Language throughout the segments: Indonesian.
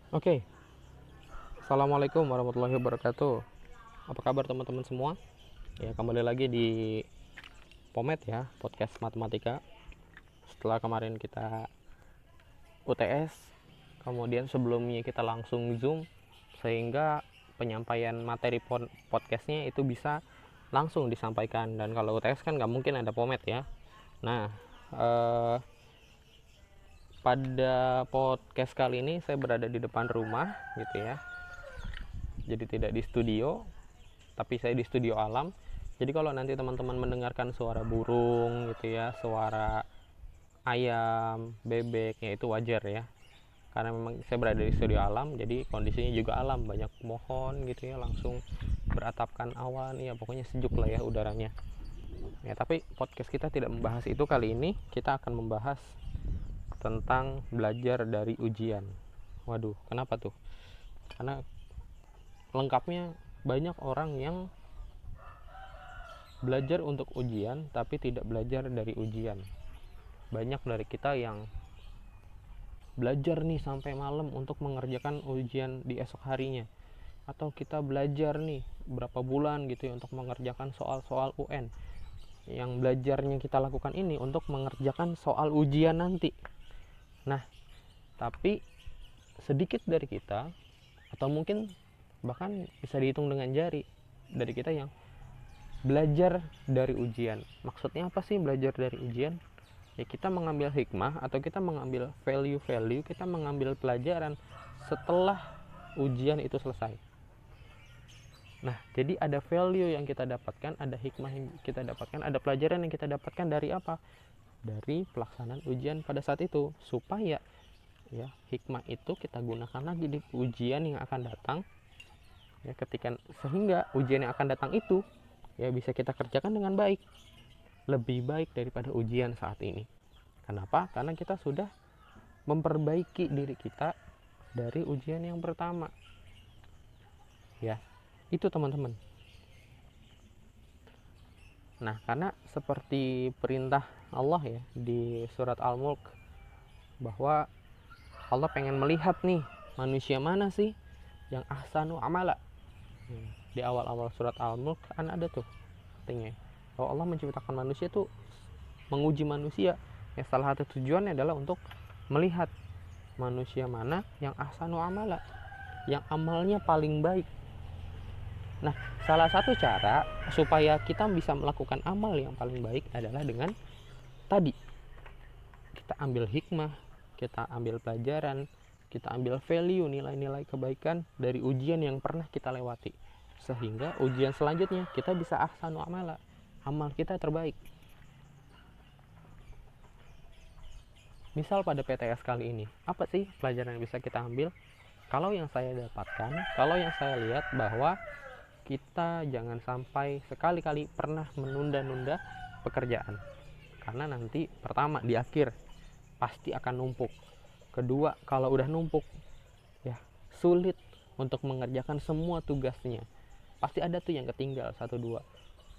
Oke, Assalamualaikum warahmatullahi wabarakatuh. Apa kabar teman-teman semua? Ya, kembali lagi di Pomet ya, podcast matematika. Setelah kemarin kita UTS, kemudian sebelumnya kita langsung Zoom, sehingga penyampaian materi podcastnya itu bisa langsung disampaikan. Dan kalau UTS kan nggak mungkin ada Pomet ya. Nah, eh, pada podcast kali ini saya berada di depan rumah gitu ya. Jadi tidak di studio, tapi saya di studio alam. Jadi kalau nanti teman-teman mendengarkan suara burung gitu ya, suara ayam, bebek, ya itu wajar ya. Karena memang saya berada di studio alam, jadi kondisinya juga alam, banyak pohon gitu ya, langsung beratapkan awan, ya pokoknya sejuk lah ya udaranya. Ya, tapi podcast kita tidak membahas itu kali ini, kita akan membahas tentang belajar dari ujian. Waduh, kenapa tuh? Karena lengkapnya banyak orang yang belajar untuk ujian tapi tidak belajar dari ujian. Banyak dari kita yang belajar nih sampai malam untuk mengerjakan ujian di esok harinya, atau kita belajar nih berapa bulan gitu ya untuk mengerjakan soal-soal UN. Yang belajarnya kita lakukan ini untuk mengerjakan soal ujian nanti. Nah, tapi sedikit dari kita, atau mungkin bahkan bisa dihitung dengan jari dari kita yang belajar dari ujian. Maksudnya apa sih belajar dari ujian? Ya, kita mengambil hikmah atau kita mengambil value-value, kita mengambil pelajaran setelah ujian itu selesai. Nah, jadi ada value yang kita dapatkan, ada hikmah yang kita dapatkan, ada pelajaran yang kita dapatkan dari apa? Dari pelaksanaan ujian pada saat itu, supaya ya hikmah itu kita gunakan lagi di ujian yang akan datang, ya ketika, sehingga ujian yang akan datang itu ya bisa kita kerjakan dengan baik, lebih baik daripada ujian saat ini. Kenapa? Karena kita sudah memperbaiki diri kita dari ujian yang pertama. Ya, itu teman-teman. Nah, karena seperti perintah Allah ya di surat Al-Mulk, bahwa Allah pengen melihat nih manusia mana sih yang ahsanu amala. Di awal-awal surat Al-Mulk kan ada tuh artinya bahwa Allah menciptakan manusia tuh menguji manusia. Ya, salah satu tujuannya adalah untuk melihat manusia mana yang ahsanu amala, yang amalnya paling baik. Nah, salah satu cara supaya kita bisa melakukan amal yang paling baik adalah dengan tadi, kita ambil hikmah, kita ambil pelajaran, kita ambil value, nilai-nilai kebaikan dari ujian yang pernah kita lewati, sehingga ujian selanjutnya kita bisa ahsanu amala, amal kita terbaik. Misal pada PTS kali ini, apa sih pelajaran yang bisa kita ambil? Kalau yang saya dapatkan, kalau yang saya lihat, bahwa kita jangan sampai sekali-kali pernah menunda-nunda pekerjaan. Karena nanti pertama di akhir pasti akan numpuk. Kedua, kalau udah numpuk ya sulit untuk mengerjakan semua tugasnya. Pasti ada tuh yang ketinggal satu dua.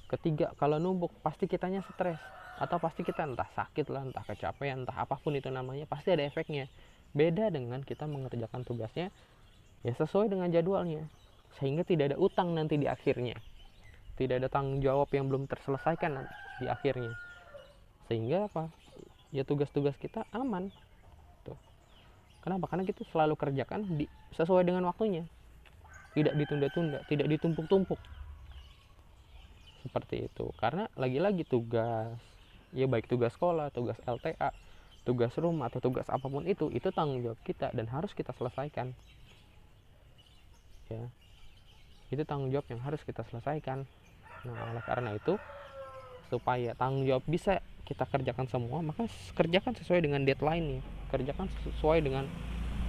Ketiga, kalau numpuk pasti kitanya stres, atau pasti kita entah sakit lah, entah kecapean, entah apapun itu namanya, pasti ada efeknya. Beda dengan kita mengerjakan tugasnya ya sesuai dengan jadwalnya, sehingga tidak ada utang nanti di akhirnya, tidak ada tanggung jawab yang belum terselesaikan di akhirnya, sehingga apa, ya tugas-tugas kita aman tuh. Kenapa? Karena kita selalu kerjakan sesuai dengan waktunya, tidak ditunda-tunda, tidak ditumpuk-tumpuk seperti itu. Karena lagi-lagi tugas, ya baik tugas sekolah, tugas LTA, tugas rumah, atau tugas apapun itu tanggung jawab kita dan harus kita selesaikan ya. Itu tanggung jawab yang harus kita selesaikan. Nah, oleh karena itu, supaya tanggung jawab bisa kita kerjakan semua, maka kerjakan sesuai dengan deadline-nya, kerjakan sesuai dengan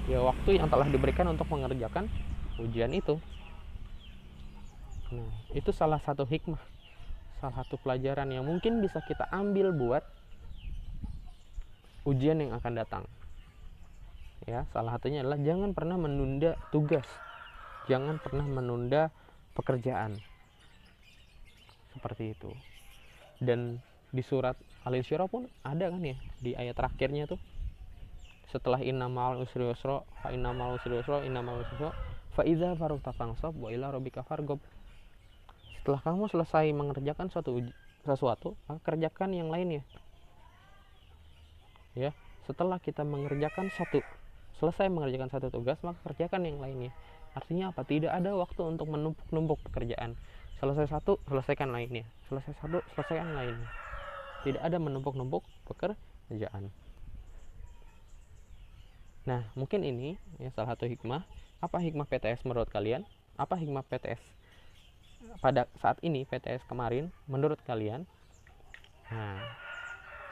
ya waktu yang telah diberikan untuk mengerjakan ujian itu. Nah, itu salah satu hikmah, salah satu pelajaran yang mungkin bisa kita ambil buat ujian yang akan datang. Ya, salah satunya adalah jangan pernah menunda tugas, jangan pernah menunda pekerjaan. Seperti itu. Dan di surat Al-Insyirah pun ada kan ya, di ayat terakhirnya tuh, setelah inna ma'al usri yusra, fa inna ma'al usri yusra, inna ma'al usri yusra, fa idza faragta fansab wa ila rabbika farghab. Setelah kamu selesai mengerjakan sesuatu, maka kerjakan yang lainnya. Ya, setelah kita selesai mengerjakan satu tugas, maka kerjakan yang lainnya. Artinya apa? Tidak ada waktu untuk menumpuk-numpuk pekerjaan. Selesai satu, selesaikan lainnya. Selesai satu, selesaikan lainnya. Tidak ada menumpuk-numpuk pekerjaan. Nah, mungkin ini ya salah satu hikmah. Apa hikmah PTS menurut kalian? Apa hikmah PTS pada saat ini, PTS kemarin menurut kalian? Nah,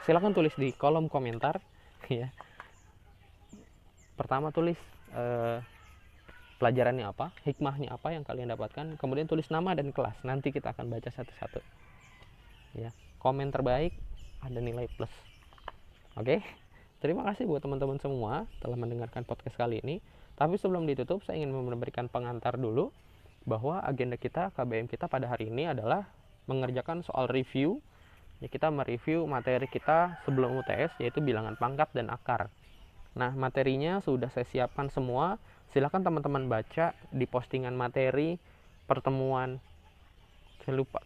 silakan tulis di kolom komentar ya. Pertama tulis pelajarannya apa, hikmahnya apa yang kalian dapatkan, kemudian tulis nama dan kelas. Nanti kita akan baca satu-satu. Ya, komen terbaik ada nilai plus. Oke? Terima kasih buat teman-teman semua telah mendengarkan podcast kali ini. Tapi sebelum ditutup, saya ingin memberikan pengantar dulu bahwa agenda kita, KBM kita pada hari ini adalah mengerjakan soal review. Ya, kita mereview materi kita sebelum UTS, yaitu bilangan pangkat dan akar. Nah, materinya sudah saya siapkan semua. Silakan teman-teman baca di postingan materi pertemuan. Saya lupa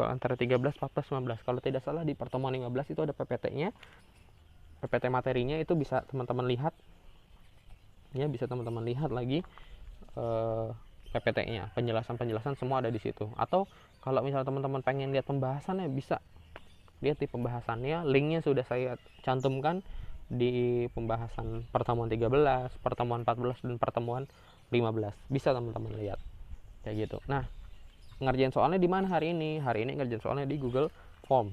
antara 13, 14, 15. Kalau tidak salah di pertemuan 15 itu ada PPT-nya. PPT materinya itu bisa teman-teman lihat. Ya, bisa teman-teman lihat lagi PPT-nya. Penjelasan-penjelasan semua ada di situ. Atau kalau misalnya teman-teman pengen lihat pembahasannya, bisa lihat di pembahasannya. Linknya sudah saya cantumkan di pembahasan pertemuan 13, pertemuan 14, dan pertemuan 15. Bisa teman-teman lihat. Kayak gitu. Nah, ngerjain soalnya di mana hari ini? Hari ini ngerjain soalnya di Google Form.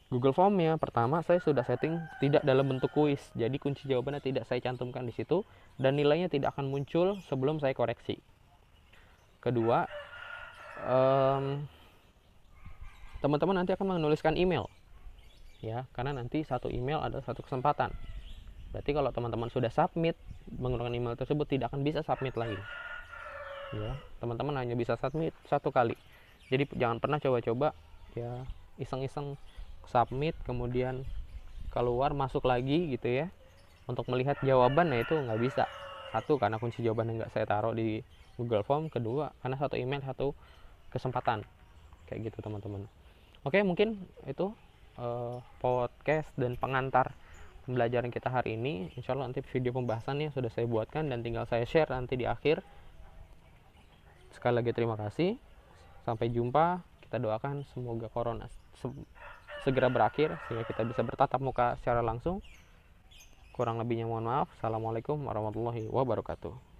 Google Form-nya pertama saya sudah setting tidak dalam bentuk kuis. Jadi kunci jawabannya tidak saya cantumkan di situ dan nilainya tidak akan muncul sebelum saya koreksi. Kedua, teman-teman nanti akan menuliskan email. Ya, karena nanti satu email adalah satu kesempatan. Berarti kalau teman-teman sudah submit menggunakan email tersebut, tidak akan bisa submit lagi. Ya, teman-teman hanya bisa submit satu kali. Jadi jangan pernah coba-coba ya iseng-iseng submit kemudian keluar masuk lagi gitu ya untuk melihat jawaban. Nah, itu nggak bisa. Satu, karena kunci jawabannya nggak saya taruh di Google Form. Kedua, karena satu email satu kesempatan. Kayak gitu teman-teman. Oke, mungkin itu podcast dan pengantar pembelajaran kita hari ini. Insya Allah nanti video pembahasannya sudah saya buatkan dan tinggal saya share nanti di akhir. Sekali lagi terima kasih. Sampai jumpa. Kita doakan semoga corona segera berakhir sehingga kita bisa bertatap muka secara langsung. Kurang lebihnya mohon maaf. Assalamualaikum warahmatullahi wabarakatuh.